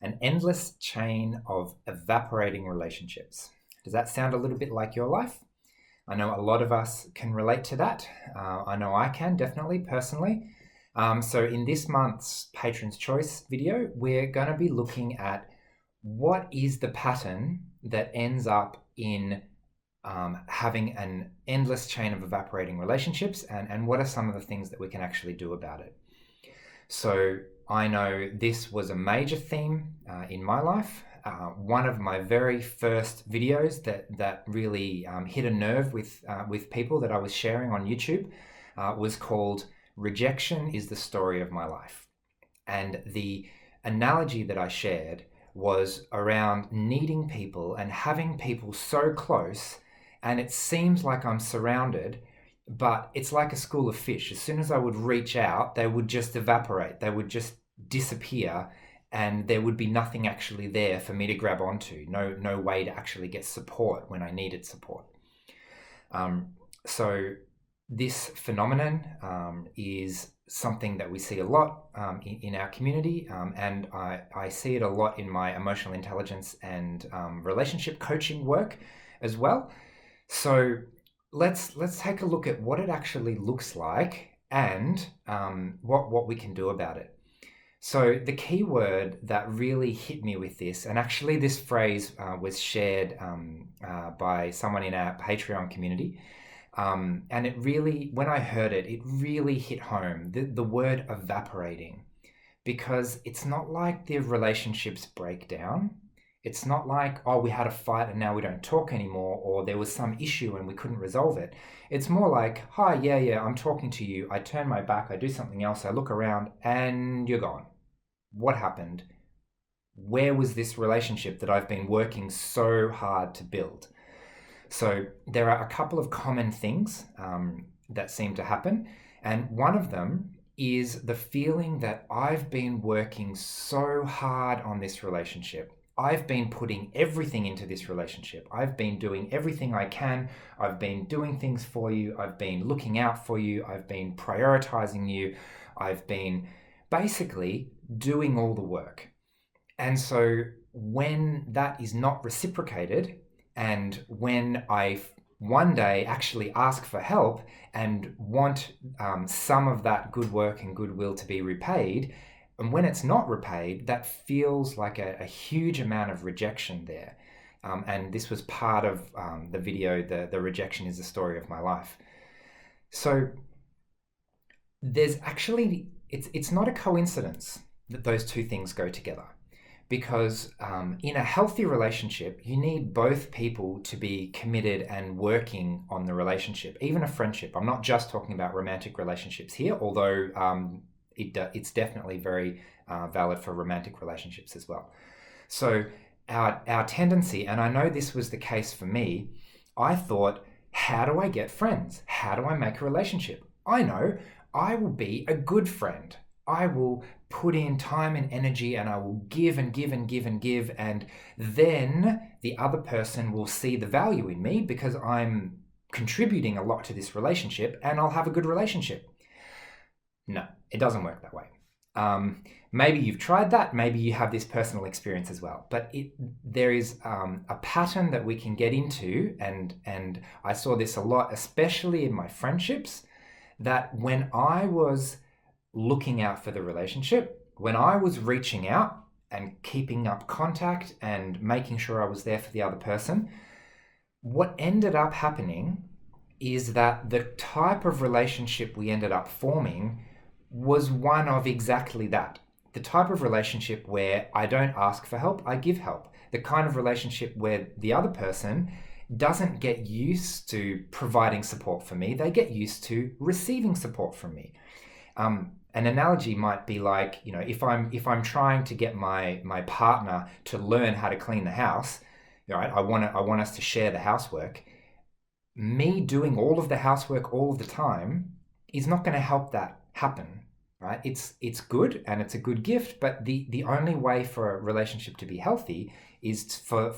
an endless chain of evaporating relationships. Does that sound a little bit like your life? I know a lot of us can relate to that. I know I can, definitely, personally. So in this month's Patron's Choice video, we're going to be looking at what is the pattern that ends up in having an endless chain of evaporating relationships, and what are some of the things that we can actually do about it. So I know this was a major theme in my life. One of my very first videos that really hit a nerve with people that I was sharing on YouTube was called "Rejection is the Story of My Life." And the analogy that I shared was around needing people and having people so close, and it seems like I'm surrounded, but it's like a school of fish. As soon as I would reach out, they would just evaporate. They would just disappear, and there would be nothing actually there for me to grab onto. No way to actually get support when I needed support. So this phenomenon is something that we see a lot in our community, and I see it a lot in my emotional intelligence and relationship coaching work as well. So let's take a look at what it actually looks like and what we can do about it. So the key word that really hit me with this, and actually this phrase was shared by someone in our Patreon community, and it really, when I heard it, it really hit home, the word evaporating, because it's not like the relationships break down. It's not like, oh, we had a fight and now we don't talk anymore, or there was some issue and we couldn't resolve it. It's more like, hi, yeah, I'm talking to you. I turn my back, I do something else, I look around and you're gone. What happened? Where was this relationship that I've been working so hard to build? So there are a couple of common things that seem to happen. And one of them is the feeling that I've been working so hard on this relationship. I've been putting everything into this relationship. I've been doing everything I can. I've been doing things for you. I've been looking out for you. I've been prioritizing you. I've been basically doing all the work. And so when that is not reciprocated, and when I one day actually ask for help and want some of that good work and goodwill to be repaid, and when it's not repaid, that feels like a huge amount of rejection there. And this was part of the video, the rejection is the story of my life. So there's actually, it's not a coincidence that those two things go together. Because in a healthy relationship, you need both people to be committed and working on the relationship, even a friendship. I'm not just talking about romantic relationships here, although it's definitely very valid for romantic relationships as well. So our tendency, and I know this was the case for me, I thought, how do I get friends? How do I make a relationship? I know, I will be a good friend. I will put in time and energy, and I will give and give and give and give, and then the other person will see the value in me because I'm contributing a lot to this relationship, and I'll have a good relationship. No, it doesn't work that way. Maybe you've tried that, maybe you have this personal experience as well, but there is a pattern that we can get into, and I saw this a lot, especially in my friendships, that when I was looking out for the relationship, when I was reaching out and keeping up contact and making sure I was there for the other person, what ended up happening is that the type of relationship we ended up forming was one of exactly that. The type of relationship where I don't ask for help, I give help. The kind of relationship where the other person doesn't get used to providing support for me, they get used to receiving support from me. An analogy might be like, if I'm trying to get my partner to learn how to clean the house, right? I want us to share the housework. Me doing all of the housework all of the time is not going to help that happen, right? It's good and it's a good gift, but the only way for a relationship to be healthy is for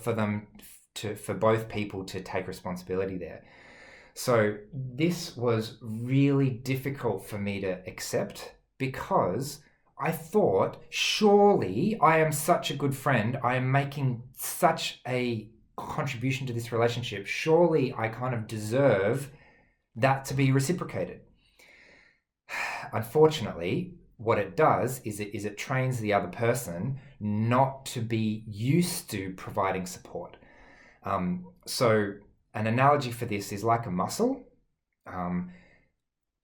both people to take responsibility there. So this was really difficult for me to accept because I thought, surely I am such a good friend. I am making such a contribution to this relationship. Surely I kind of deserve that to be reciprocated. Unfortunately, what it does is it trains the other person not to be used to providing support. So an analogy for this is like a muscle. Um,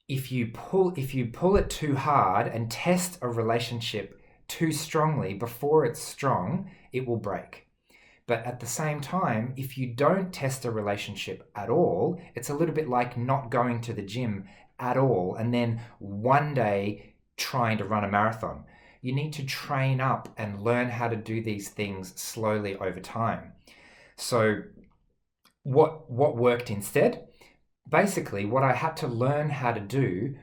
if you pull it too hard and test a relationship too strongly before it's strong, it will break. But at the same time, if you don't test a relationship at all, it's a little bit like not going to the gym at all and then one day trying to run a marathon. You need to train up and learn how to do these things slowly over time. So what worked instead? Basically, what I had to learn how to do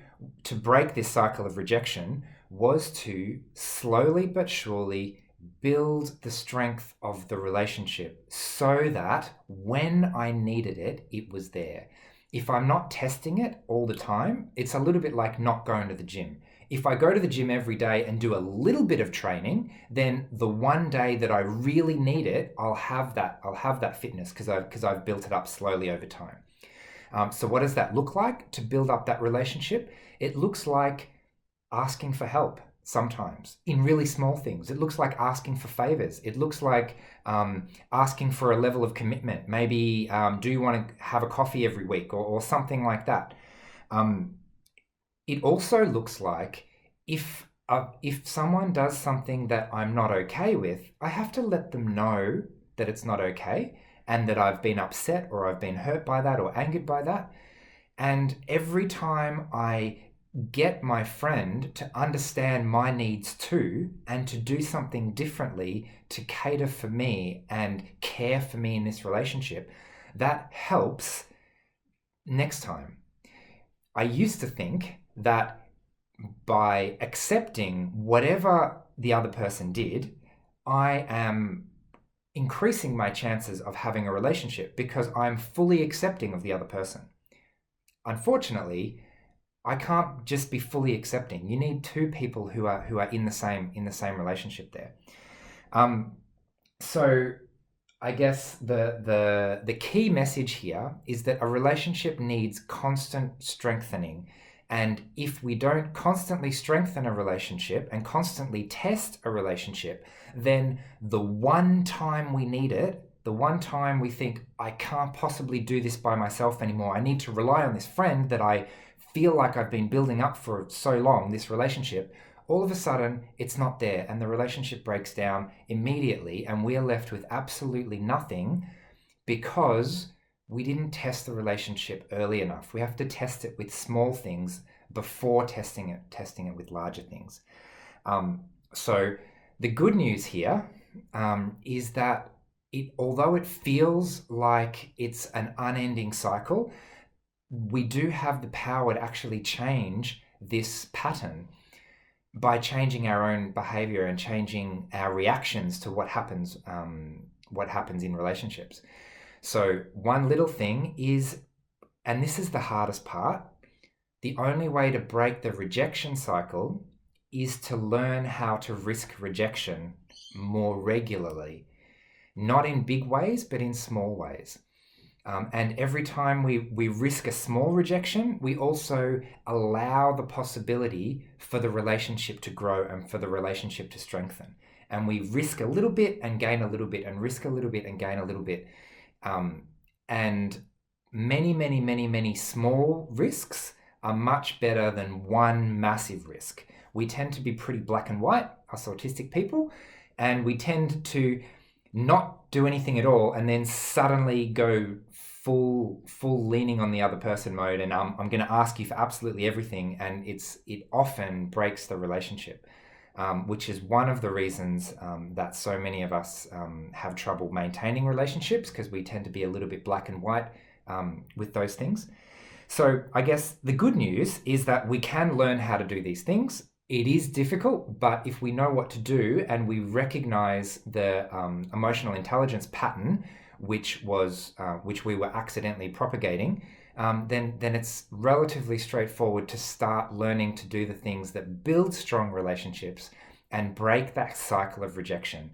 to break this cycle of rejection was to slowly but surely build the strength of the relationship so that when I needed it, it was there. If I'm not testing it all the time, it's a little bit like not going to the gym. If I go to the gym every day and do a little bit of training, then the one day that I really need it, I'll have that fitness because I've built it up slowly over time. So what does that look like to build up that relationship? It looks like asking for help sometimes in really small things. It looks like asking for favors. It looks like asking for a level of commitment. Maybe do you want to have a coffee every week or something like that? It also looks like if someone does something that I'm not okay with, I have to let them know that it's not okay and that I've been upset or I've been hurt by that or angered by that. And every time I get my friend to understand my needs too and to do something differently to cater for me and care for me in this relationship, that helps next time. I used to think that by accepting whatever the other person did, I am increasing my chances of having a relationship because I'm fully accepting of the other person. Unfortunately, I can't just be fully accepting. You need two people who are in the same relationship there. So I guess the key message here is that a relationship needs constant strengthening. And if we don't constantly strengthen a relationship and constantly test a relationship, then the one time we need it, the one time we think, I can't possibly do this by myself anymore, I need to rely on this friend that I feel like I've been building up for so long, this relationship, all of a sudden it's not there and the relationship breaks down immediately and we are left with absolutely nothing because we didn't test the relationship early enough. We have to test it with small things before testing it with larger things. So the good news here is that although it feels like it's an unending cycle, we do have the power to actually change this pattern by changing our own behavior and changing our reactions to what happens in relationships. So one little thing is, and this is the hardest part, the only way to break the rejection cycle is to learn how to risk rejection more regularly. Not in big ways, but in small ways. And every time we risk a small rejection, we also allow the possibility for the relationship to grow and for the relationship to strengthen. And we risk a little bit and gain a little bit and risk a little bit and gain a little bit. And many small risks are much better than one massive risk. We tend to be pretty black and white, us autistic people, and we tend to not do anything at all and then suddenly go full leaning on the other person mode and I'm going to ask you for absolutely everything, and it often breaks the relationship, which is one of the reasons that so many of us have trouble maintaining relationships, because we tend to be a little bit black and white with those things. So I guess the good news is that we can learn how to do these things. It is difficult, but if we know what to do and we recognize the emotional intelligence pattern, which we were accidentally propagating, then it's relatively straightforward to start learning to do the things that build strong relationships and break that cycle of rejection.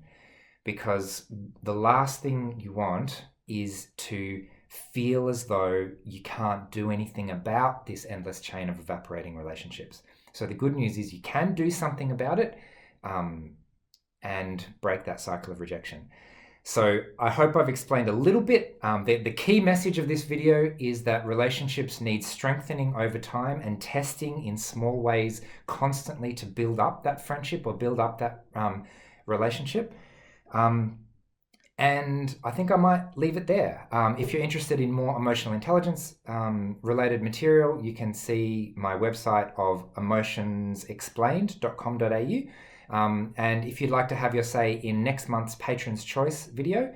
Because the last thing you want is to feel as though you can't do anything about this endless chain of evaporating relationships. So the good news is you can do something about it, and break that cycle of rejection. So I hope I've explained a little bit. The key message of this video is that relationships need strengthening over time and testing in small ways constantly to build up that friendship or build up that relationship. And I think I might leave it there. If you're interested in more emotional intelligence related material, you can see my website of emotionsexplained.com.au. And if you'd like to have your say in next month's Patron's Choice video,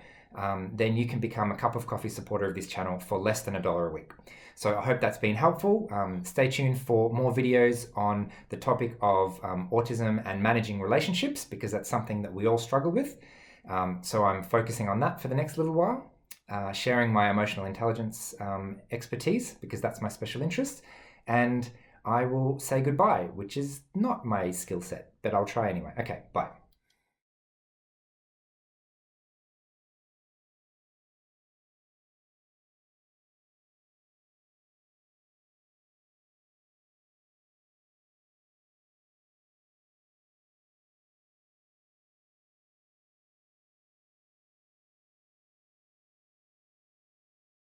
then you can become a Cup of Coffee supporter of this channel for less than $1 a week. So I hope that's been helpful. Stay tuned for more videos on the topic of autism and managing relationships, because that's something that we all struggle with. So I'm focusing on that for the next little while, sharing my emotional intelligence expertise, because that's my special interest. And I will say goodbye, which is not my skill set, but I'll try anyway. Okay, bye.